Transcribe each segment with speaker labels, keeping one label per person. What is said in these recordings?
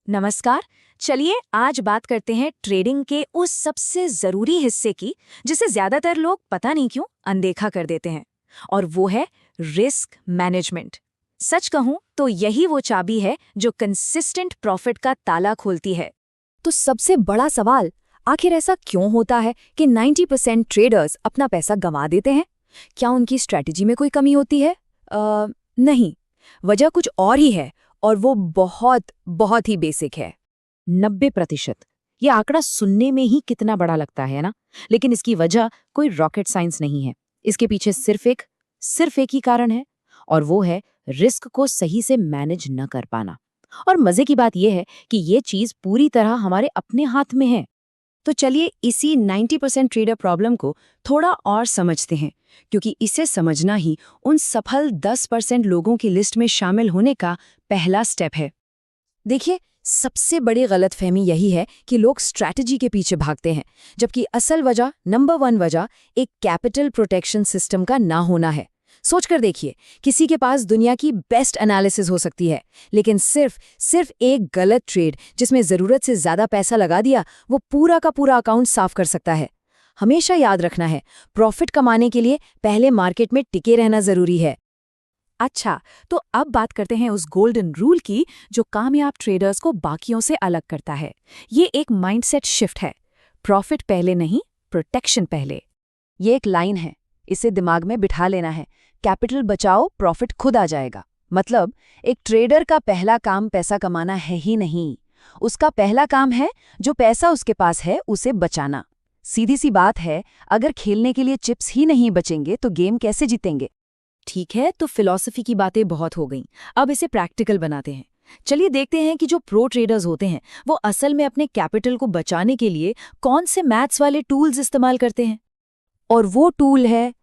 Speaker 1: नमस्कार। चलिए आज बात करते हैं ट्रेडिंग के उस सबसे जरूरी हिस्से की जिसे ज्यादातर लोग पता नहीं क्यों अनदेखा कर देते हैं, और वो है रिस्क मैनेजमेंट। सच कहूं तो यही वो चाबी है जो कंसिस्टेंट प्रॉफिट का ताला खोलती है।
Speaker 2: तो सबसे बड़ा सवाल, आखिर ऐसा क्यों होता है कि 90% ट्रेडर्स अपना पैसा गंवा देते हैं? क्या उनकी स्ट्रैटेजी में कोई कमी होती है? नहीं, वजह कुछ और ही है, और वो बहुत बहुत ही बेसिक है।
Speaker 3: 90%। ये आंकड़ा सुनने में ही कितना बड़ा लगता है ना, लेकिन इसकी वजह कोई रॉकेट साइंस नहीं है। इसके पीछे सिर्फ एक ही कारण है, और वो है रिस्क को सही से मैनेज न कर पाना। और मजे की बात यह है कि ये चीज पूरी तरह हमारे अपने हाथ में है।
Speaker 2: तो चलिए इसी 90% ट्रेडर प्रॉब्लम को थोड़ा और समझते हैं, क्योंकि इसे समझना ही उन सफल 10% लोगों की लिस्ट में शामिल होने का पहला स्टेप है। देखिए, सबसे बड़ी गलतफहमी यही है कि लोग स्ट्रैटेजी के पीछे भागते हैं, जबकि असल वजह, नंबर 1 वजह, एक कैपिटल प्रोटेक्शन सिस्टम का ना होना है। सोचकर देखिए, किसी के पास दुनिया की बेस्ट एनालिसिस हो सकती है, लेकिन सिर्फ एक गलत ट्रेड जिसमें जरूरत से ज्यादा पैसा लगा दिया, वो पूरा का पूरा अकाउंट साफ कर सकता है। हमेशा याद रखना है, प्रॉफिट कमाने के लिए पहले मार्केट में टिके रहना जरूरी है।
Speaker 1: अच्छा, तो अब बात करते हैं उस गोल्डन रूल की जो कामयाब ट्रेडर्स को बाकियों से अलग करता है। ये एक माइंडसेट शिफ्ट है। प्रॉफिट पहले नहीं, प्रोटेक्शन पहले।
Speaker 2: ये एक लाइन है, इसे दिमाग में बिठा लेना है। कैपिटल बचाओ, प्रॉफिट खुद आ जाएगा। मतलब एक ट्रेडर का पहला काम पैसा कमाना है ही नहीं, उसका पहला काम है जो पैसा उसके पास है उसे बचाना। सीधी सी बात है, अगर खेलने के लिए चिप्स ही नहीं बचेंगे तो गेम कैसे जीतेंगे?
Speaker 1: ठीक है, तो फिलॉसफी की बातें बहुत हो गईं। अब इसे प्रैक्टिकल बनाते हैं। चलिए देखते हैं कि जो प्रो ट्रेडर्स होते हैं वो असल में अपने कैपिटल को बचाने के लिए कौन से मैथ्स वाले टूल्स इस्तेमाल करते हैं।
Speaker 2: और वो टूल है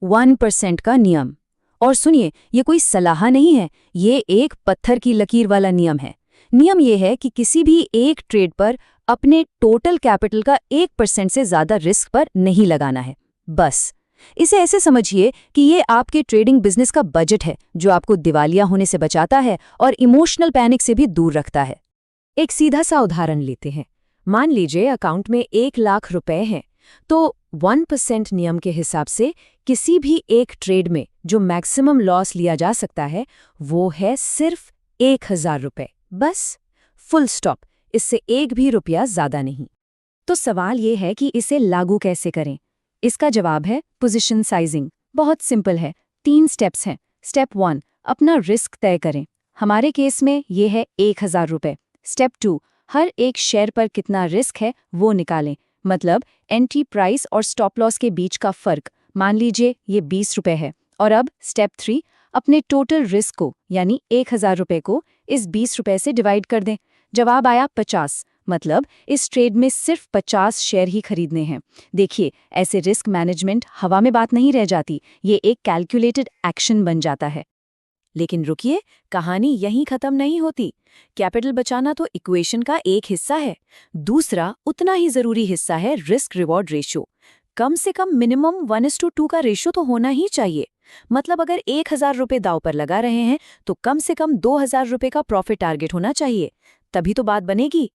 Speaker 2: 1% का नियम। और सुनिए, ये कोई सलाह नहीं है, ये एक पत्थर की लकीर वाला नियम है। नियम ये है कि किसी भी एक ट्रेड पर अपने टोटल कैपिटल का 1% से ज्यादा रिस्क पर नहीं लगाना है। बस इसे ऐसे समझिए कि ये आपके ट्रेडिंग बिजनेस का बजट है, जो आपको दिवालिया होने से बचाता है और इमोशनल पैनिक से भी दूर रखता है। एक सीधा सा उदाहरण लेते हैं। मान लीजिए अकाउंट में 1 लाख रुपए हैं, तो 1% नियम के हिसाब से किसी भी एक ट्रेड में जो मैक्सिमम लॉस लिया जा सकता है वो है सिर्फ 1000 रुपए। बस, फुल स्टॉप। इससे एक भी रुपया ज्यादा नहीं। तो सवाल ये है कि इसे लागू कैसे करें। इसका जवाब है पोजीशन साइजिंग। बहुत सिंपल है, 3 स्टेप्स हैं। स्टेप 1, अपना रिस्क तय करें। हमारे केस में ये है 1000 रुपए। स्टेप 2, हर एक शेयर पर कितना रिस्क है वो निकालें, मतलब एंट्री प्राइस और स्टॉप लॉस के बीच का फर्क। मान लीजिए ये 20 रुपए है। और अब स्टेप 3, अपने टोटल रिस्क को यानी 1000 रुपए को इस 20 रुपए से डिवाइड कर दें। जवाब आया 50, मतलब इस ट्रेड में सिर्फ 50 शेयर ही खरीदने हैं। देखिए, ऐसे रिस्क मैनेजमेंट हवा में बात नहीं रह जाती, ये एक कैलकुलेटेड एक्शन बन जाता है। लेकिन रुकिए, कहानी यहीं खत्म नहीं होती। कैपिटल बचाना तो इक्वेशन का एक हिस्सा है। दूसरा उतना ही जरूरी हिस्सा है रिस्क रिवॉर्ड रेशियो। कम से कम मिनिमम 1:2 का रेशियो तो होना ही चाहिए। मतलब अगर 1000 रुपए दांव पर लगा रहे हैं तो कम से कम 2000 रुपए का प्रॉफिट टारगेट होना चाहिए, तभी तो बात बनेगी।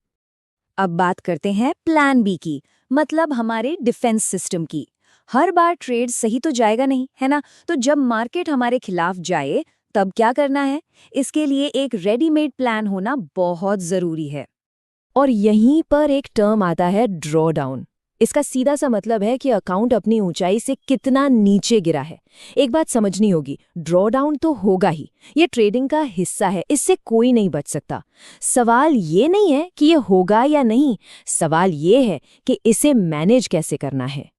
Speaker 2: अब बात करते हैं प्लान बी की, मतलब हमारे डिफेंस सिस्टम की। हर बार ट्रेड सही तो जाएगा नहीं, है ना? तो जब मार्केट हमारे खिलाफ जाए तब क्या करना है? इसके लिए एक रेडीमेड प्लान होना बहुत जरूरी है। और यहीं पर एक टर्म आता है ड्रॉ डाउन। इसका सीधा सा मतलब है कि अकाउंट अपनी ऊंचाई से कितना नीचे गिरा है। एक बात समझनी होगी, ड्रॉ डाउन तो होगा ही, ये ट्रेडिंग का हिस्सा है, इससे कोई नहीं बच सकता। सवाल ये नहीं है कि ये होगा या नहीं, सवाल ये है कि इसे मैनेज कैसे करना है।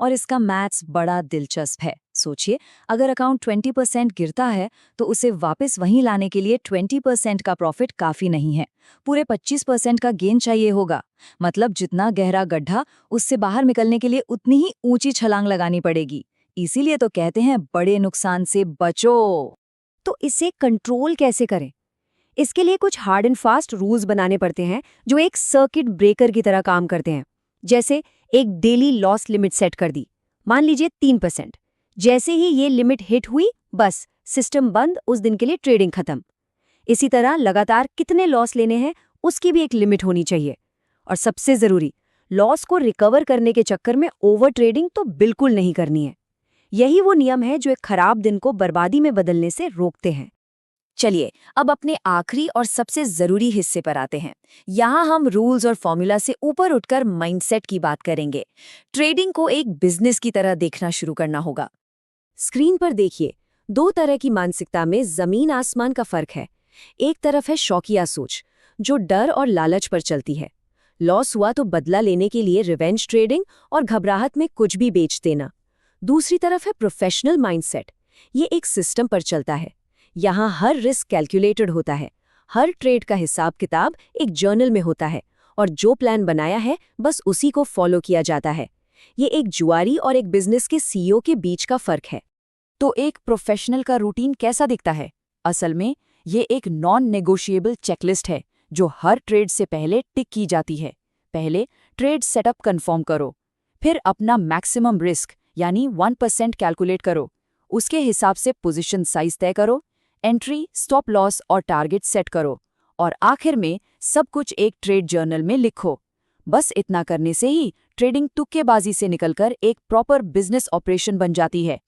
Speaker 1: और इसका मैथ्स बड़ा दिलचस्प है। सोचिए, अगर अकाउंट 20% गिरता है तो उसे वापस वहीं लाने के लिए 20% का प्रॉफिट काफी नहीं है, पूरे 25% का गेन चाहिए होगा। मतलब जितना गहरा गड्ढा, उससे बाहर निकलने के लिए उतनी ही ऊंची छलांग लगानी पड़ेगी। इसीलिए तो कहते हैं बड़े नुकसान से बचो।
Speaker 2: तो इसे कंट्रोल कैसे करें? इसके लिए कुछ हार्ड एंड फास्ट रूल्स बनाने पड़ते हैं जो एक सर्किट ब्रेकर की तरह काम करते हैं। जैसे एक डेली लॉस लिमिट सेट कर दी, मान लीजिए 3%। जैसे ही ये लिमिट हिट हुई, बस सिस्टम बंद, उस दिन के लिए ट्रेडिंग खत्म। इसी तरह लगातार कितने लॉस लेने हैं उसकी भी एक लिमिट होनी चाहिए। और सबसे ज़रूरी, लॉस को रिकवर करने के चक्कर में ओवर ट्रेडिंग तो बिल्कुल नहीं करनी है। यही वो नियम है जो एक खराब दिन को बर्बादी में बदलने से रोकते हैं।
Speaker 1: चलिए अब अपने आखिरी और सबसे जरूरी हिस्से पर आते हैं। यहाँ हम रूल्स और फॉर्मूला से ऊपर उठकर माइंडसेट की बात करेंगे। ट्रेडिंग को एक बिजनेस की तरह देखना शुरू करना होगा।
Speaker 2: स्क्रीन पर देखिए, दो तरह की मानसिकता में जमीन आसमान का फर्क है। एक तरफ है शौकिया सोच, जो डर और लालच पर चलती है। लॉस हुआ तो बदला लेने के लिए रिवेंज ट्रेडिंग और घबराहट में कुछ भी बेच देना। दूसरी तरफ है प्रोफेशनल माइंडसेट। ये एक सिस्टम पर चलता है। यहाँ हर रिस्क कैलकुलेटेड होता है, हर ट्रेड का हिसाब किताब एक जर्नल में होता है, और जो प्लान बनाया है बस उसी को फॉलो किया जाता है। ये एक जुआरी और एक बिजनेस के सीईओ के बीच का फर्क है।
Speaker 1: तो एक प्रोफेशनल का रूटीन कैसा दिखता है? असल में ये एक नॉन नेगोशिएबल चेकलिस्ट है जो हर ट्रेड से पहले टिक की जाती है। पहले ट्रेड सेटअप कंफर्म करो, फिर अपना मैक्सिमम रिस्क यानी 1% कैलकुलेट करो, उसके हिसाब से पोजीशन साइज तय करो, एंट्री, स्टॉप लॉस और टारगेट सेट करो, और आखिर में सब कुछ एक ट्रेड जर्नल में लिखो। बस इतना करने से ही ट्रेडिंग तुक्केबाजी से निकलकर एक प्रॉपर बिजनेस ऑपरेशन बन जाती है।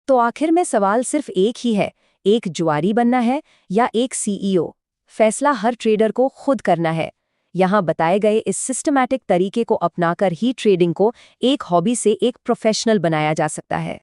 Speaker 2: तो आखिर में सवाल सिर्फ एक ही है, एक जुआरी बनना है या एक सीईओ? फैसला हर ट्रेडर को खुद करना है। यहाँ बताए गए इस सिस्टमैटिक तरीके को अपनाकर ही ट्रेडिंग को एक हॉबी से एक प्रोफेशनल बनाया जा सकता है।